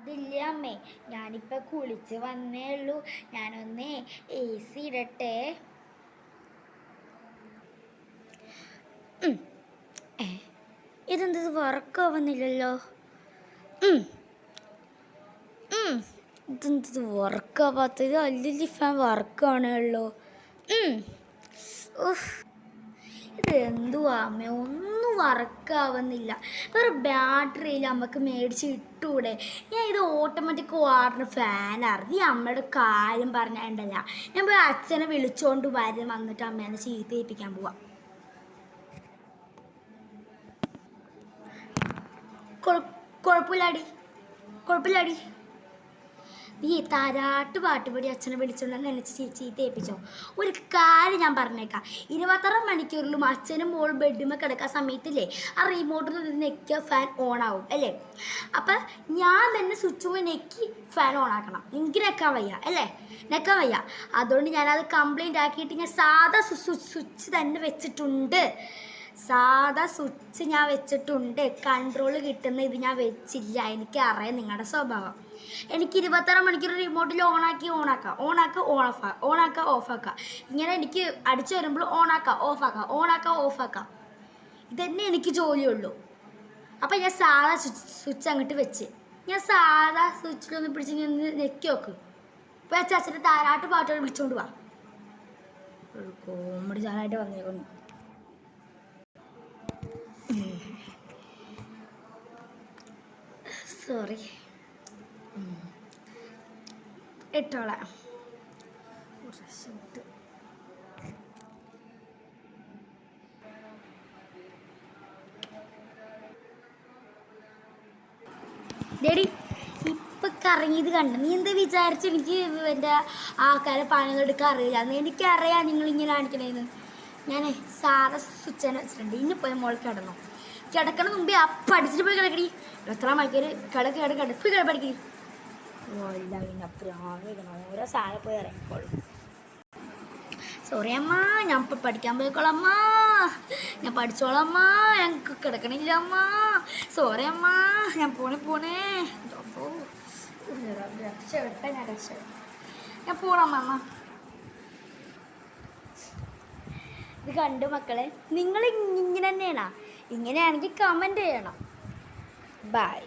അതില്ല അമ്മേ, ഞാനിപ്പോൾ കുളിച്ച് വന്നേ ഉള്ളൂ. ഞാനൊന്ന് AC ഇടട്ടെ. ഇതെന്തത് വർക്കാവുന്നില്ലല്ലോ. ഇതെന്തത് വർക്കാവാത്തത്? അല്ലെങ്കിൽ ഫാൻ വർക്കാണല്ലോ. ഇതെന്തുവാ അമ്മ, ഒന്നും വർക്കാവുന്നില്ല. വേറെ ബാറ്ററിയിൽ നമുക്ക് മേടിച്ച് ഇട്ടൂടെ? ഞാൻ ഇത് ഓട്ടോമാറ്റിക് ഓടുന്ന ഫാനായിരുന്നു. ഈ അമ്മയുടെ കാര്യം പറഞ്ഞിട്ടുണ്ടല്ല, ഞാൻ പോയി അച്ഛനെ വിളിച്ചോണ്ട് വന്നിട്ട് അമ്മേനെ ചീത്തയിപ്പിക്കാൻ പോവാം. കുഴപ്പമില്ലാടി. നീ താരാട്ട് പാട്ടുപടി അച്ഛനെ വിളിച്ചോണ്ട് നനച്ച് ചീത്തയിപ്പിച്ചോ. ഒരു കാര്യം ഞാൻ പറഞ്ഞേക്കാം, 26 മണിക്കൂറിലും അച്ഛനും മോളും ബെഡ്റൂമിൽ കിടക്കാൻ സമയത്തില്ലേ, ആ റിമോട്ടിൽ നെക്കിയ ഫാൻ ഓൺ ആവും അല്ലേ? അപ്പം ഞാൻ തന്നെ സ്വിച്ച് പോയി നെക്കി ഫാൻ ഓൺ ആക്കണം. എനിക്ക് നെക്കാൻ വയ്യ അല്ലേ? നെക്കാൻ വയ്യ. അതുകൊണ്ട് ഞാനത് കംപ്ലൈൻ്റ് ആക്കിയിട്ട് ഞാൻ സാധാ സ്വിച്ച് തന്നെ വെച്ചിട്ടുണ്ട്. സാധാ സ്വിച്ച് ഞാൻ വെച്ചിട്ടുണ്ട്. കൺട്രോൾ കിട്ടുന്ന ഇത് ഞാൻ വെച്ചില്ല. എനിക്കറിയാം നിങ്ങളുടെ സ്വഭാവം. എനിക്ക് 26 മണിക്കൂർ റിമോട്ടിൽ ഓണാക്കുക ഓഫാക്കുക ഇങ്ങനെ എനിക്ക് അടിച്ചു വരുമ്പോൾ ഓണാക്കുക. ഇതന്നെ എനിക്ക് ജോലിയുള്ളൂ. അപ്പം ഞാൻ സാധാ സ്വിച്ച് അങ്ങോട്ട് വെച്ച്, ഞാൻ സാധാ സ്വിച്ചിലൊന്ന് പിടിച്ച് നിന്ന് നെക്കി നോക്ക്. ഇപ്പം അച്ഛൻ്റെ താരാട്ട് പാട്ടോട് വിളിച്ചോണ്ട് വാ. ഒരു കോമഡി ചാനായിട്ട് വന്നേക്കുന്നു. സോറി, ഇട്ടോളാം. ഡേഡി ഇപ്പം കറങ്ങിയത് കണ്ട. നീ എന്താ വിചാരിച്ച് എനിക്ക് എൻ്റെ ആൾക്കാരെ പണികളെടുക്കാൻ അറിയില്ല? എനിക്കറിയാം നിങ്ങളിങ്ങനെ കാണിക്കണേന്ന്. ഞാൻ സാധാ സ്വിച്ച് തന്നെ വെച്ചിട്ടുണ്ട്. ഇനി പോയി മോൾ കിടക്കണം മുമ്പേ അപ്പം അടിച്ചിട്ട് പോയി കിടക്കടി. എത്ര മണിക്കൂർ കിടക്ക് പഠിക്കടി. ഇല്ല പിന്നെ പ്രാണിക്കണം, ഓരോ സാധനം പോയി ഇറങ്ങിക്കോളും. സോറി അമ്മ, ഞാൻ ഇപ്പം പഠിക്കാൻ പോയിക്കോളാം അമ്മ. ഞാൻ പഠിച്ചോളാം അമ്മ. ഞങ്ങൾക്ക് കിടക്കണില്ല അമ്മ. സോറി അമ്മ, ഞാൻ പോണേ. ഞാൻ പോണമ്മ. ഇത് കണ്ടു മക്കളെ, നിങ്ങൾ ഇങ്ങനെ തന്നെയാണോ? ഇങ്ങനെയാണെങ്കിൽ കമൻറ്റ് ചെയ്യണം. ബൈ.